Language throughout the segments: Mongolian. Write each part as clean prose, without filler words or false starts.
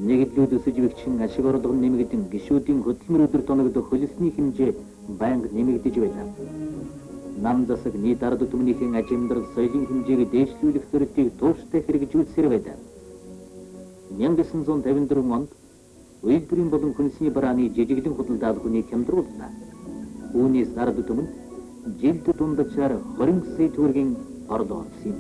Нэгэдлүүд өсөж ашиг орлого нэмэгдэн гишүүдийн хөдөлмөр өдөр тоногдох хөлсний хэмжээ байнга нэмэгдэж байна. Нам засаг нийт ард түмнийхэн аж амьдрал соёлын хэмжээг дээшлүүлэх зорилтыг тууштай хэрэгжүүлсээр байна. 1954 онд үйлдвэрийн болон хүнсний барааны жижиглэн худалдаалгыг хямдрууллаа. Үүнээс ард түмэнд жилд дунджаар 20 сая төгрөгийн орлого олсон юм.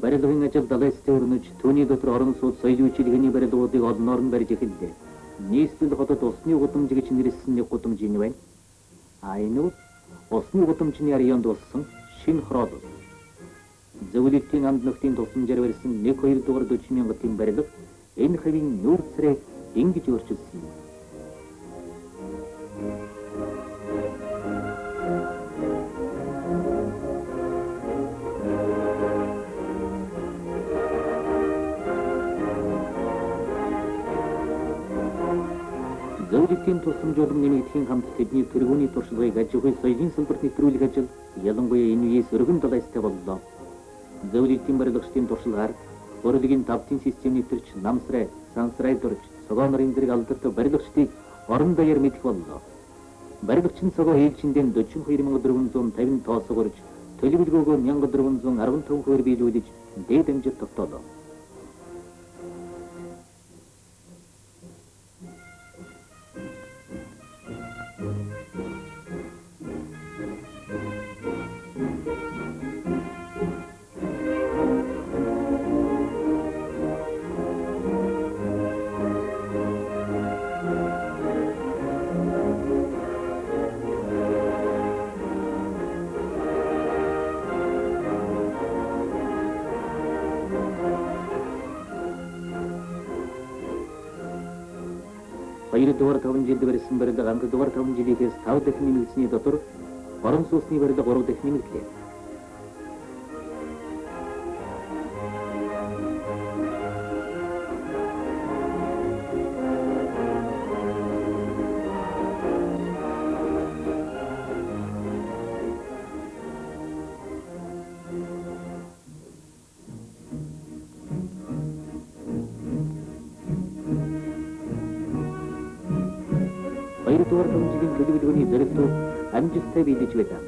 Барилгын ажил далайстай өрнөж, түүний дотор орон сууц соёлын үйлчилгээний барилгуудыг олноор нь барьж эхэллээ. Нийслэл хотод усны гудамж гэж нэрлэсэн нэг гудамж энэ байна. Энэ бол усны гудамжны районд болсон шинэ хороод ус. Зөвлөлтийн амд нөхдийн тусламжаар барьсан 1-2 дугаар 40 мянгатын барилга энэ хавийн нүүрсрээ ингэж өөрчилсөн юм. Зөвлөлтийн тусламжуулан нэмэгдэхийн хамт тэдний тэргүүний туршлагыг аж ахуй соёлын салбарт нэвтрүүлэх ажил ялангуяа энэ үеэс өргөн далайстай боллоо. Зөвлөлтийн барилгачдын туршлагаар урлагийн давтын систем нэвтэрч намсрай, сансрай дурж, цогоо нарын зэрэг алдартай барилгачдыг орон даяар мэдэх боллоо. Барилгачин цогоо ээлжиндээ 42450 тоосог урж, төлөвлөгөөгөө 1415 хувиар биелүүлж дээд амжилт тогтоолоо. Хоёрдугаар 5 жилд барьсан барилга анхдугаар 5 жилээс 5 дахин нэмэгдсэний дотор орон сууцны барилга 3 дахин нэмэгдлээ. Хоёрдугаар төвчгийн төлөвлөгөөний зорилтууд амжилттай биелэж байна.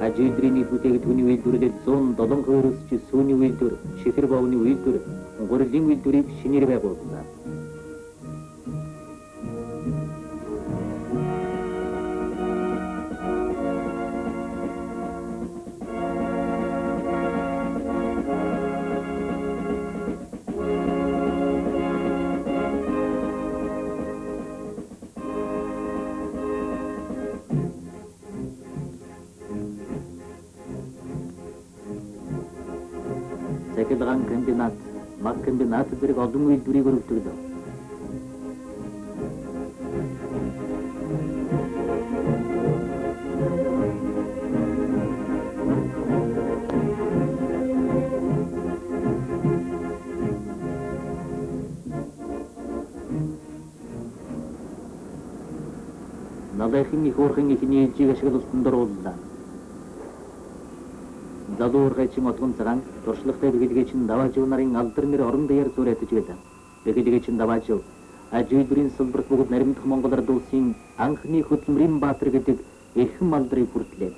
Аж үйлдвэрийн бүтээгдэхүүний үйлдвэрлэлд 107%-өөс ч сүүний үйлдвэр, чихэр боовны үйлдвэр, гурилын үйлдвэрийг шинээр байгууллаа. Цахилгаан комбинат, маг комбинат зэрэг олон үйлдвэрийг өргөдөглөө. Налайхын их уурхын ихний ээлжийг ашиглалтанд орууллаа. Залуургайчин отгон цагаан туршлагатай бэхэлгээчин даваажив нарын алдар нэр орон даяар зуурайтаж байлаа. Бэхэлгээчин даваажив аж үйлдвэрийн салбарт бүгд наримдах Монгол ард улсын анхны хөдөлмөрийн баатар гэдэг эрхэм алдрыг хүртлээ.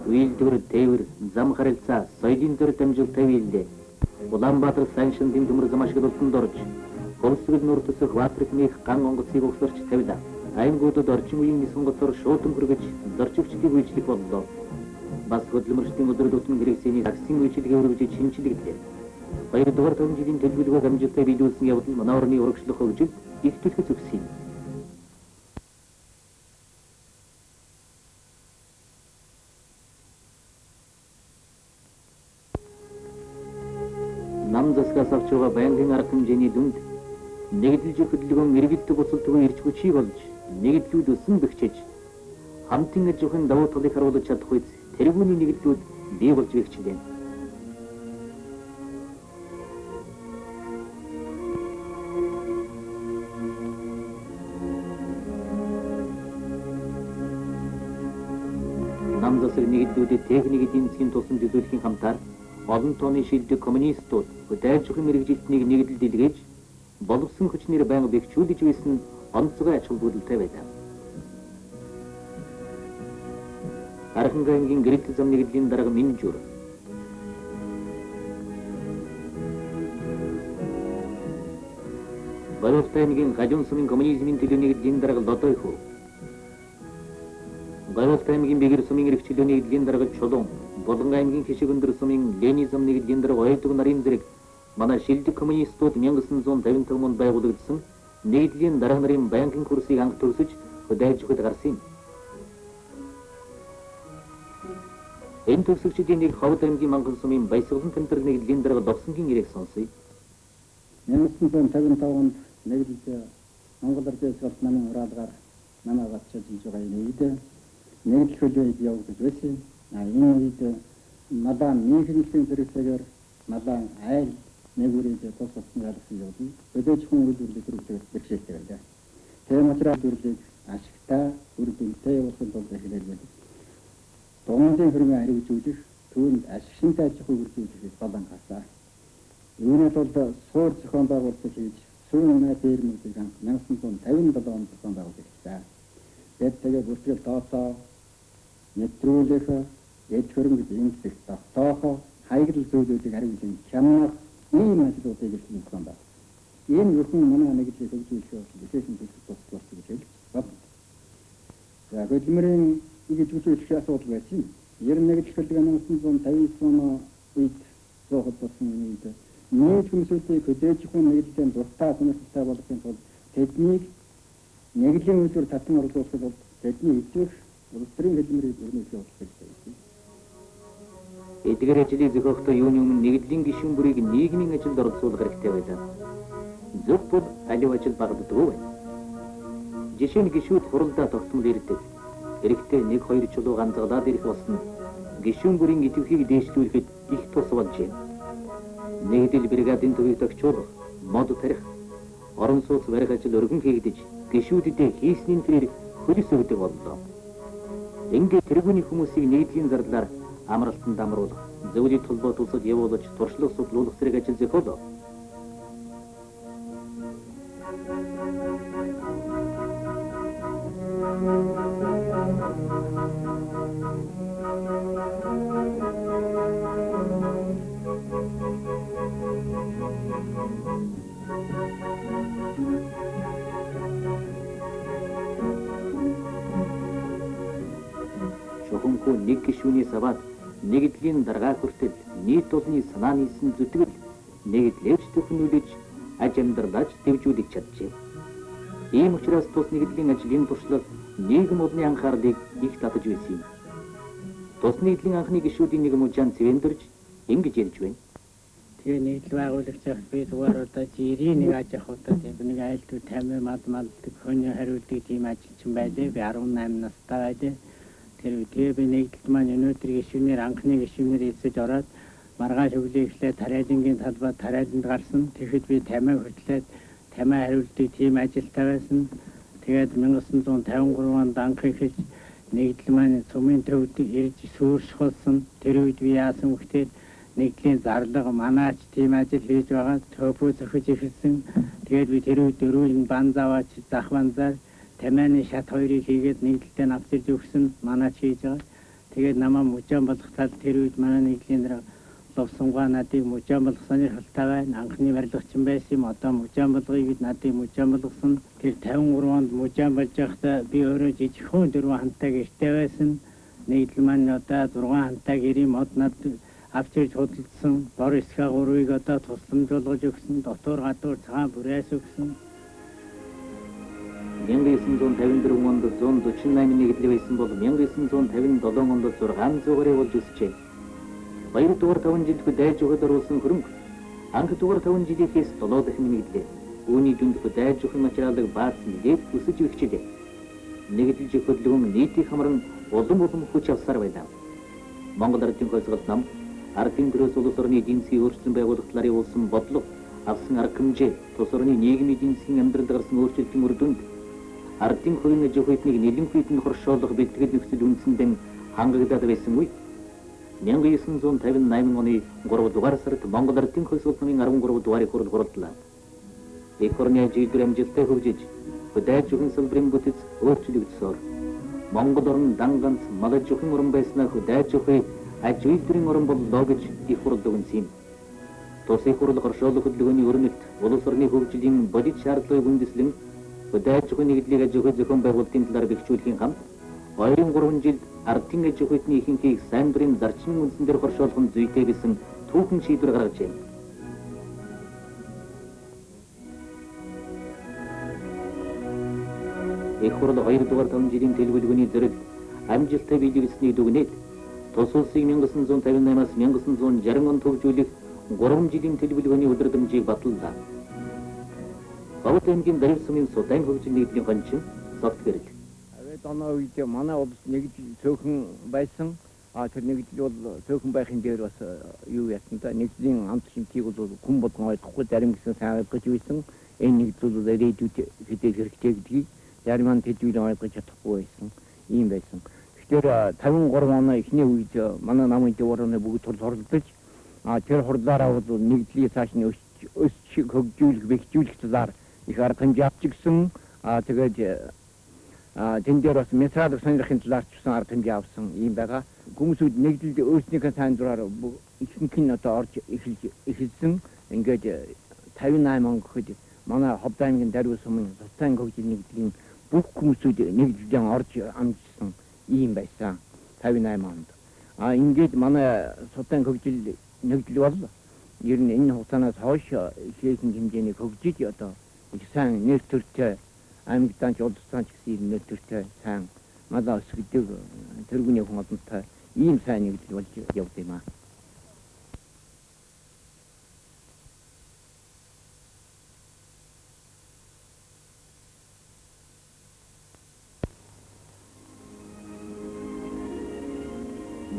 Үйлдвэр, тээвэр, зам харилцаа, соёлын төр дамжуулалттай биелдэ. Улаанбаатар сайн шиндийн төмөр зам ашиглалтанд орж, Хөвсгөл нуур төсөх Ватрикных ган онгоцыг өгсөрч тавилаа. Аймагуудад орчин үеийн нисэн гоцоор шуудам хүргэж зорчигчдыг үйлчлэх боллоо. Бас хөдөлмөрчдийн өдрөдөлтөн хэрэгсэний таксийн үйлчлэгээ өргөж шинжилгэлээ. 2 дугаар 5 жилийн төлөвлөгөөг амжилттай биелүүлсэн явдал манай орны урагшлах хөгжилд их түлхэж өгсөн юм. Нам засгаас авч байгаа байнгын арга хэмжээний дүнд нэгдэлж хөдөлгөөн эргэлт буцалтгүй ирж хүчий болж нэгдлүүд өсөн бэхжиж хамтын аж ахуйн давуу талыг харуулж чадах үед тэргүүний нэгдлүүд бий болж бэхжлээ. Нам засаг нэгдлүүдэд техник эдийн засгийн тусламж үзүүлэхийн хамтаар олон тооны шилдэг коммунистууд хөдөлж ахуйн мэрэгжилтнийг нэгдэлд илгээж боловсон хүчнэр байнга бэхжүүлж байсан онцгой ач холбогдолтой байлаа. Архангай аймгийн гэрэл зам нэгдлийн дарга Минжур, Баяртай аймгийн Гажун сумын коммунизмын төлөө нэгдлийн дарга Лодойху, Баяртай аймгийн Бэгэр сумын эрхчлөө нэгдлийн дарга Чулуун, Булган аймгийн Хишиг өндөр сумын Лений зам нэгдлийн дарга Ойдог нарын зэрэг манай шилдэг коммунистууд 1955 онд байгуулагдсан нэгдлийн дарга нарын байнгын курсыг анх төгсөж хөдөлж өгөхөд гарсан юм. Энэ төгсөгчдийн нэг Ховд аймгийн Манган сумын Баясгалан тамирал нэгдлийн дарга Довсонгийн ирэх сонсъё. 1955 онд нэгдэлд Монгол Ардээс болт намын хураалгаар намаа батчилж байгаа энэ үед нэгдэл хөлбөйд явагдаж байсан. Энэ үед Мадан Михайлын зэрэгтэйгээр Мадан айл нэгүрээд тус болсон ялсан явдал өдөөж хүн үйлдвэрлэлийг төрүүлж бэрхшээлтэй байлаа. Тэгээ материал үйлдвэрлэлийг ашигтай үргэлжлэнтэй явуулсан тул эхлэв. Дундын хөрөнгө хариуцуулах түүнд ашигтай аж ахуй үргэлжлүүлэх болон хасаа. Үүнээс бол суур зохион байгуулалт хийж сүүн нэ фермүүдийг 1957 онд зохион байгуулсан. Тэгээд бүртгэл тооцоо нэвтрүүлэх эд хөрөнгө зэмлэх тогтоохоо хаягдл зүйлүүдийг хариуцсан хямнах ийм ажлуудыг хийсэн байна. Энэ бүхэн манай нэгдлийг хөгжүүлэх ବିଶେଷ төлөв болсон гэж хэлж байна. За хөдөлмөрийн ингэж үзүүлэх асуудал байсан. 91 дэлхийд 1959 оны үед зохиол болсон үед нийт хүмүүсүүдийг хөдөөж хүн нэгдлийн дуртай сонирхолтой болгохын тулд тэднийг нэгдлийн үйлдвэр татан оруулахад бол тэдний эзэх улс төрийн хөдөлмөрийг өрнүүлэх явдал байсан. Эдгээр ажлыг зохиохдоо юуны өмнө нэгдлийн гишүүн бүрийг нийгмийн ажилд оролцуулах хэрэгтэй байлаа. Зөв бол аливаа ажил багтдаггүй байна. Жишээ нь гишүүд хуралдаа тогтмол ирдэг. Эрэхтээ 1-2 чулуу ганцаглаад ирэх болсон гишүүн бүрийн идэвхийг дээшлүүлэхэд их тус болж байна. Нэгдэл бригадын төвийг төгчүүлэх, мод тарих, орон сууц барих ажил өргөн хийгдэж, гишүүдэд хийсний тэрээр хөлс өгдөг боллоо. Ингээд тэргүүний хүмүүсийг нэгдлийн зарлаар амралтанд амруулах, зөвлөд толгой тулсад явуулж туршлага судлуулах зэрэг ажил зохиолоо. Шухамхүү нэг гишүүний саваад нэгдлийн даргаа хүртэл нийт олонний санаа нийсэн зүтгэл нэгдлээж төхнүүлж аж амьдралаж дэвжүүлж чаджээ. Ийм учраас тус нэгдлийн ажлын туршлага нийгэм олонний анхаарлыг их татаж байсан юм. Тус нэгдлийн анхны гишүүдийн нэг мужаан цэвэндэрж ингэж ярьж байна. Тэгээ нэгдэл байгуулагч би зүгээр одоо жирийн нэг аж ахуйтай нэг айлтгүй тамир маддаг хөний хариулдаг тийм ажилчин байлээ. Би 18 настай байлээ. Тэгээ би нэгдэлт маань өнөөдөр гишүүнээр анхны гишүүнээр эсэж ороод маргааш өглөө эхлээд тариалангийн талбайд тариаланд гарсан. Тэгэхэд би тамиа хөтлөөд тамиа хариулдаг тийм ажилтай байсан. Тэгээд 1953 онд анх эхэлж нэгдэл маань цумын төвд ирж сүршүүлсэн. Тэр үед би яасан вөхтэй нэгдлийн зарлага манаач тийм ажил хийж байгаа төпөө зөхөж эхэлсэн. Тэгээд би тэр үед дөрвөн банзаваач зах банзаар тамианы шат хоёрыг хийгээд нэгдэлтэй навчирж өгсөн манаач хийж байгаа. Тэгээд намаа мужаан болох тал тэр үед манай нийтлийн дараа ловсонгаа надыг мужаан болох сонирхолтой байна. Анхны барилгачин байсан юм. Одоо мужаан болгоё гэд надыг мужаан болгосон. Тэр 53 онд мужаан болж байхдаа би өөрөө жижигхэн 4 хантай гэртээ байсан. Нийтлэл маань одоо 6 хантай гэрийн мод над авч ирж худалдсан. Бор эсхэ 3-ыг одоо тусламжуулж өгсөн. Дотор гадуур цагаан бүрээс өгсөн. 1954 онд 148 нэгдэл байсан бол 1957 онд 600-аар болж өсчээ. 2 дугаар 5 жилд дайж өгöd оруулсан хөрөнгө анх дугаар 5 жилийнхээс 7 дахин нэгдлээ. Үүний дүнд дайж өгөх материалыг баасан нэлээд өсөж өгчээ. Нэгдэлж хөдөлгөөн нийтийг хамран улам хүч авсаар байлаа. Монгол ардын хойсголт нам ардын төрөөс улс орны эдийн засгийн өөрчлөлт байгуулах талаар явуулсан бодлого авсан арга хэмжээ тус орны нийгмийн эдийн засгийн амьдралд гарсан өөрчлөлтийн үр дүнд ардын хувийн аж ахуйныг нэлээд хүйтэн хоршоолох бэлтгэл нөхцөл үндсэндээ хангагдаад байсан үе. 1958 оны 3 дугаар сард Монгол ардын хойсголт намын 13 дугаарыг хурлаа. Эх орны ажил амжилттай хөгжиж, хөдөөж өгөн салбарын бүтэц өөрчлөгдсөөр Монгол орн дан ганц мал аж ахуйн орн байснаа хөдөөж өгөх аж үйлдвэрийн орн боллоо гэж их хурл өгсөн юм. Тус их хурл хоршоолох хөдөлгөөний өрнөлт улс орны хөгжлийн бодит шаардлагыг үндэслэн хөдөөж өгөх нэгдлийг аж ахуй зохион байгуулалтын талаар бэхжүүлэхийн хамт 2-3 жилд ардын аж ахуйны ихэнхийг сайн дурын зарчмын үндсэн дээр хоршоолох нь зүйтэй гэсэн түүхэн шийдвэр гаргажээ. Эх хурл 2 дугаар 5 жилийн төлөвлөгөөний зорилго амжилттай биелүүлсэний дүгнээд тус улсыг 1958-аас 1960 онд хөгжүүлэх 3 жилийн төлөвлөгөөний өдрөмжийг баталлаа. Бавт аймгийн Дарив сумын Судан хөгжил нийтлийн гончин Согтгэрэл. Оноо үед манай улс нэгдэл цөөхөн байсан. Тэр нэгдэл бол цөөхөн байхын дээр бас юу яасан та нэгдлийн амт шинтгийг бол хүн болгон ойлгохгүй зарим гэсэн сайн ойлгож байсан. Энэ нэгдэл бол ирээдүйд хэдий хэрэгтэй гэдгийг зарим нь тэдвэрийн ойлгож чадахгүй байсан. Ийм байсан. Тэгэхээр 53 оны эхний үед манай намын дэвраны бүгд хурлаж тэр хурлаараа бол нэгдлийг цааш нь өсч хөгжүүлэх, бэхжүүлэх талаар их арга хэмжээ авч гисэн. Тэгээд тэн дээр бас метрад сонирхын талаар ч гэсэн арга хэмжээ авсан юм байгаа. Хүмүүсүүд нэгдэлд өөрснийхөө сайн дураар ихэнх нь одоо орж эхэлсэн. Ингээд 58 он гэхэд манай Ховд аймгийн Дарив сумын Судан хөгжил нэгдлийн бүх хүмүүсүүд нэгдэлдээ орж амжсан юм байсан 58 онд. Ингээд манай Судан хөгжил нэгдэл бол ер нь энэ хугацаанаас хойш ихээхэн хэмжээний хөгжиж одоо их сайн нэр төртэй аймагдан ч улсдан ч гэсэн нэр төртэй сайн мадаа өсгдөг тэргүүний хүн олонтой ийм сайн нэгдэл болж явд юм аа.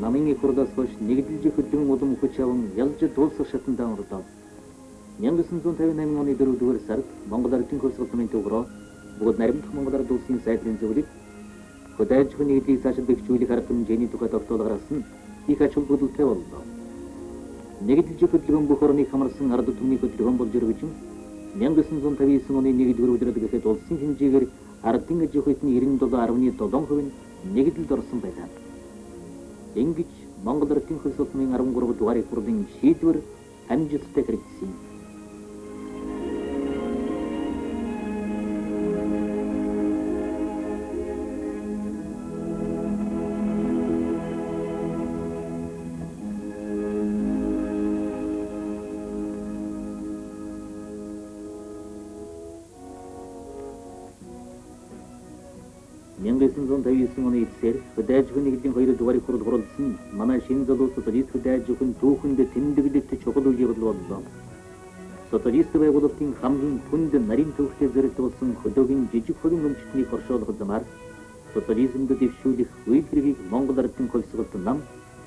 Намын их хурлаас хойш нэгдэлж хөдөлгөөн улам хүч аван ялж дуулсах шатандаа орлоо. 1958 оны 4 дугаар сард Монгол ардын хойсголт намын төврөө бүгд наримдах Монгол ард улсын сайдрын зөвлөлд хөдөөж өгөх нэгдлийг цаашид бэхжүүлэх арга хэмжээний тухай тогтоол гаргасан их ач холбогдолтой боллоо. Нэгдэлж хөдөлгөөн бүх орныг хамарсан ард түмний хөдөлгөөн болж өргөжин 1959 оны 1-р өдрөд гэхэд улсын хэмжээгээр ардын аж ахуйн 97.7% нь нэгдэлд орсон байлаа. Ингэж Монгол ардын хойсголт намын 13 дугаарыг хурлын шийдвэр амжилттай хэрэгжсэн. оны эцсээр хөдөөж өгөх нэгдлийн 2 дугаарыг хурлсан манай шинэ залуус социалист хөдөөж өгөх түүхэнд тэмдэглэлт чухал үе боллоо. Социалист байгуулалтын хамгийн түнд нарийн төвхтэй зориулсан хөдөөгийн жижиг хувийн өмчтнийг оршуулах замаар социализмд дэвшүүлэх үйл хэргийг Монгол ардын хойсголт нам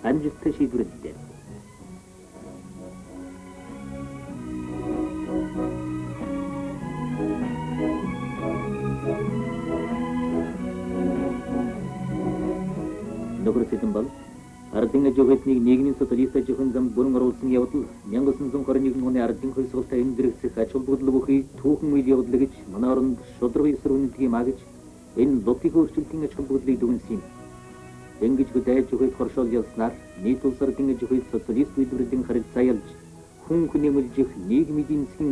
амжилттай шийдвэрлэв. Нөхөрсөдөн бол ардын аж ахуйныг нийгмийн социалист аж ахуйн замд бүрэн оруулсан явдал 1921 оны ардын хойсголттой эндэрэгдэх ач холбогдол бүхий түүхэн үйл явдал гэж манай оронд шудраг эсрэг үнэлдэг юм а гэж энэ логик өөрчлөлтийн ач холбогдлыг дүгнсэн юм. Дөнгөж хөдөөж өгөхөд хоршоол ялснаар нийт улсаар дөнгөж өгөхөд социалист үйлдвэрлэлийн харилцаа ялж хүн хүнэмэлжих нийгмийн эзэн